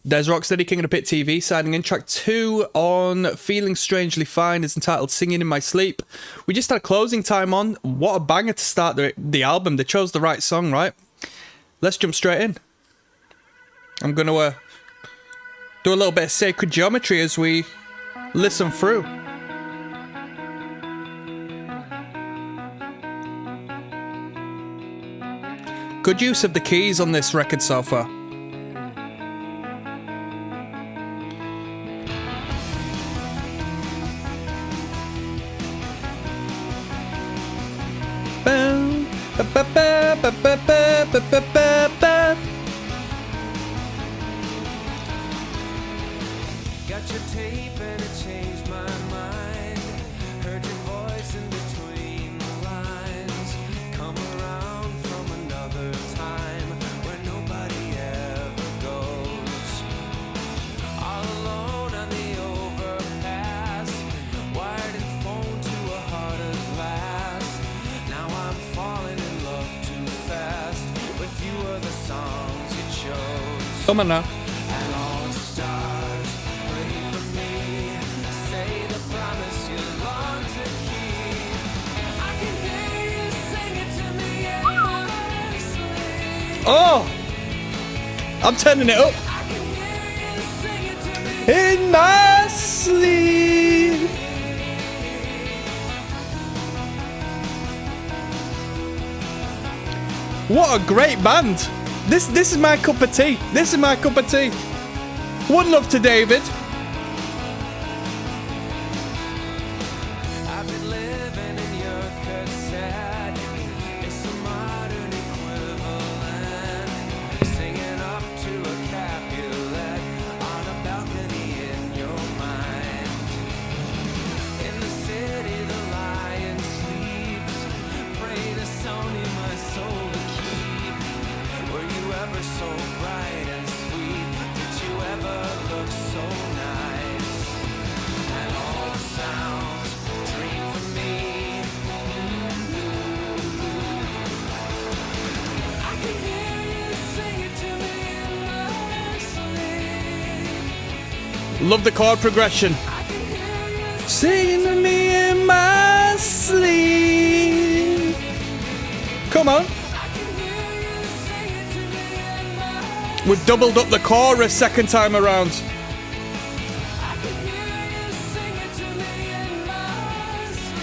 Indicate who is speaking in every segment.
Speaker 1: There's Rocksteady, King of the Pit TV, signing in. Track 2 on Feeling Strangely Fine is entitled Singing in My Sleep. We just had closing time on. What a banger to start the album. They chose the right song, right? Let's jump straight in. I'm going to do a little bit of sacred geometry as we listen through. Good use of the keys on this record so far.
Speaker 2: Got your tape and it changed my mind. Heard your voice in between the lines. Come around from another time where nobody ever goes. All alone on the overpass, wired and phone to a heart of glass. Now I'm falling in love too fast with few of the songs you chose.
Speaker 1: Come on now.
Speaker 2: And all the stars pray for me. Say the promise you long to keep. I can hear you sing it to me in my sleep.
Speaker 1: Oh! I'm turning it up.
Speaker 2: I can hear you sing it to me
Speaker 1: In my sleep. What a great band. This is my cup of tea. This is my cup of tea. One love to David.
Speaker 2: I've been living in your cassette. It's a modern equivalent. Singing up to a Capulet on a balcony in your mind. In the city the lion sleeps. Pray to Sony my soul to keep. Were you ever so bright and sweet? Did you ever look so nice? And all the sounds dream for me. I can hear you sing it to me in my sleep.
Speaker 1: Love the chord progression.
Speaker 2: I can hear you
Speaker 1: Singing to me in my sleep. Come on.
Speaker 2: I can hear you sing it to me in my
Speaker 1: We've doubled up the chorus second time around.
Speaker 2: I can hear you sing it to me in my sleep.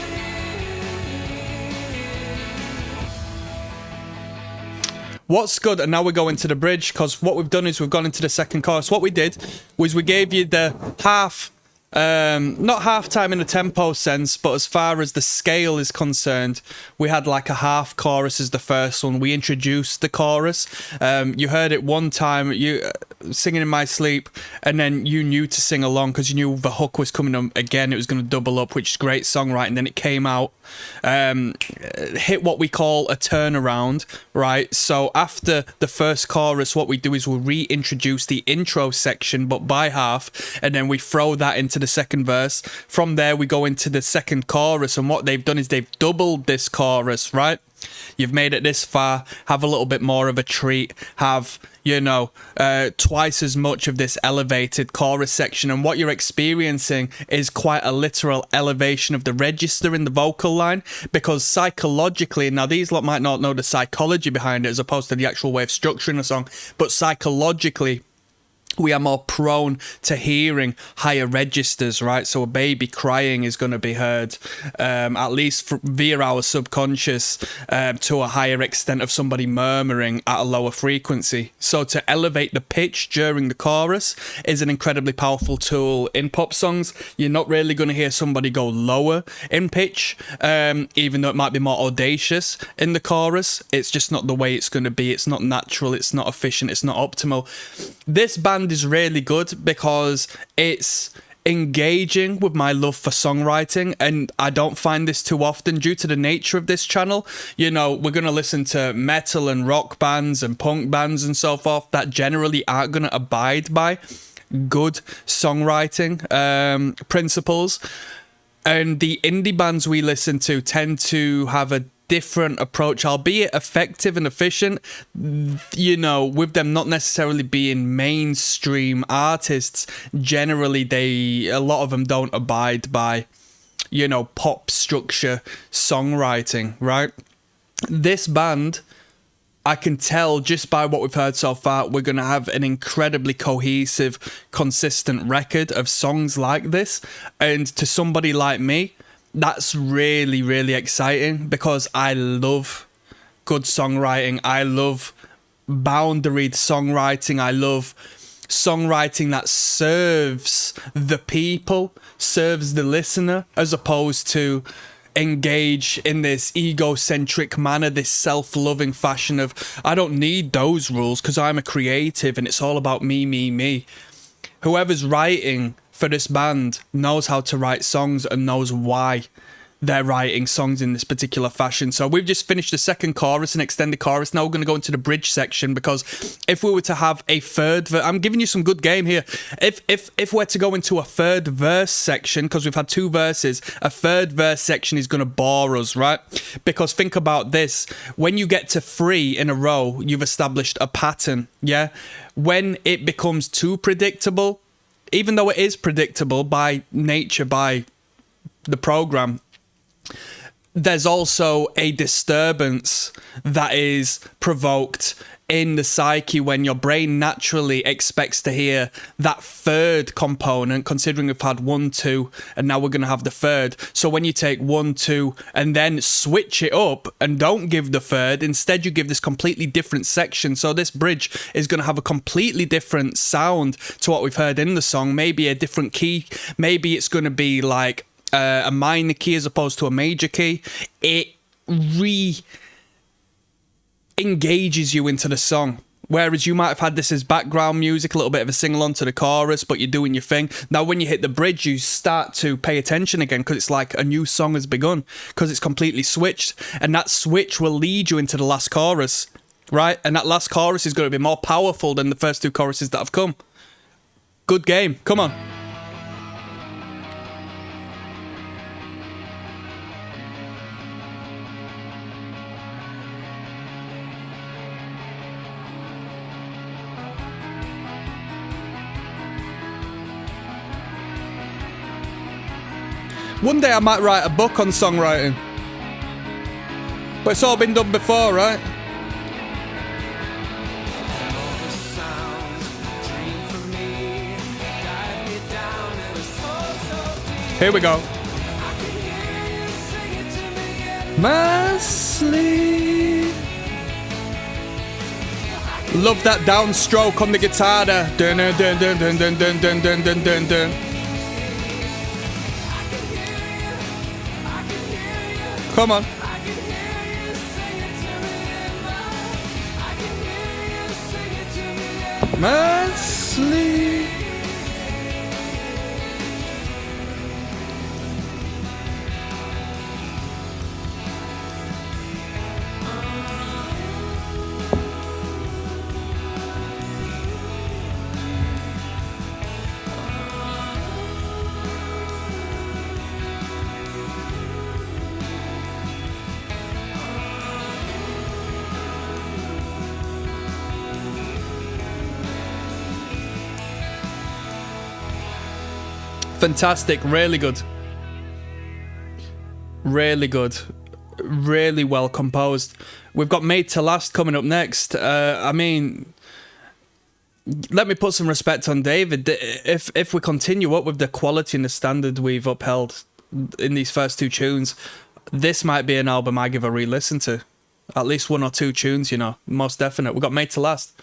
Speaker 1: What's good, and now we're going to the bridge, because what we've done is we've gone into the second chorus. What we did was we gave you the half, not half time in a tempo sense, but as far as the scale is concerned, we had like a half chorus as the first one. We introduced the chorus. You heard it one time, you singing in my sleep, and then you knew to sing along because you knew the hook was coming up again. It was going to double up, which is great songwriting. Then it came out, hit what we call a turnaround, right? So after the first chorus, what we do is we reintroduce the intro section, but by half, and then we throw that into the second verse. From there, we go into the second chorus, and what they've done is they've doubled this chorus, right? You've made it this far, have a little bit more of a treat, have, you know, twice as much of this elevated chorus section, and what you're experiencing is quite a literal elevation of the register in the vocal line, because psychologically, now these lot might not know the psychology behind it as opposed to the actual way of structuring a song, but psychologically, we are more prone to hearing higher registers, right? So a baby crying is going to be heard, at least via our subconscious, to a higher extent of somebody murmuring at a lower frequency. So to elevate the pitch during the chorus is an incredibly powerful tool. In pop songs, you're not really going to hear somebody go lower in pitch, even though it might be more audacious in the chorus. It's just not the way it's going to be. It's not natural. It's not efficient. It's not optimal. This band is really good because it's engaging with my love for songwriting, and I don't find this too often due to the nature of this channel. You know, we're going to listen to metal and rock bands and punk bands and so forth that generally aren't going to abide by good songwriting principles, and the indie bands we listen to tend to have a different approach, albeit effective and efficient, you know, with them not necessarily being mainstream artists. Generally, a lot of them don't abide by, you know, pop structure songwriting, right? This band, I can tell just by what we've heard so far, we're going to have an incredibly cohesive, consistent record of songs like this. And to somebody like me, that's really, really exciting, because I love good songwriting. I love boundaried songwriting. I love songwriting that serves the people, serves the listener, as opposed to engage in this egocentric manner, this self-loving fashion of, I don't need those rules because I'm a creative and it's all about me, me, me. Whoever's writing for this band knows how to write songs and knows why they're writing songs in this particular fashion. So we've just finished the second chorus, an extended chorus. Now we're going to go into the bridge section, because if we were to have a third, I'm giving you some good game here. If we're to go into a third verse section, because we've had two verses, a third verse section is going to bore us, right? Because think about this: when you get to 3 in a row, you've established a pattern, yeah? When it becomes too predictable, even though it is predictable by nature, by the program, there's also a disturbance that is provoked in the psyche when your brain naturally expects to hear that third component, considering we've had 1, 2, and now we're going to have the third. So when you take 1, 2, and then switch it up and don't give the third, instead you give this completely different section. So this bridge is going to have a completely different sound to what we've heard in the song, maybe a different key, maybe it's going to be like a minor key as opposed to a major key. It engages you into the song. Whereas you might have had this as background music, a little bit of a sing-along to the chorus, but you're doing your thing. Now, when you hit the bridge, you start to pay attention again, because it's like a new song has begun, because it's completely switched. And that switch will lead you into the last chorus, right? And that last chorus is going to be more powerful than the first two choruses that have come. Good game. Come on. One day I might write a book on songwriting. But it's all been done before, right? Here we go. My sleep. Love that downstroke on the guitar there. Dun dun dun dun dun dun dun dun dun dun dun. Come on. My sleep. Fantastic, really good. Really good. Really well composed. We've got Made to Last coming up next. I mean, let me put some respect on David. If we continue up with the quality and the standard we've upheld in these first two tunes, this might be an album I give a re-listen to. At least 1 or 2 tunes, you know, most definite. We've got Made to Last.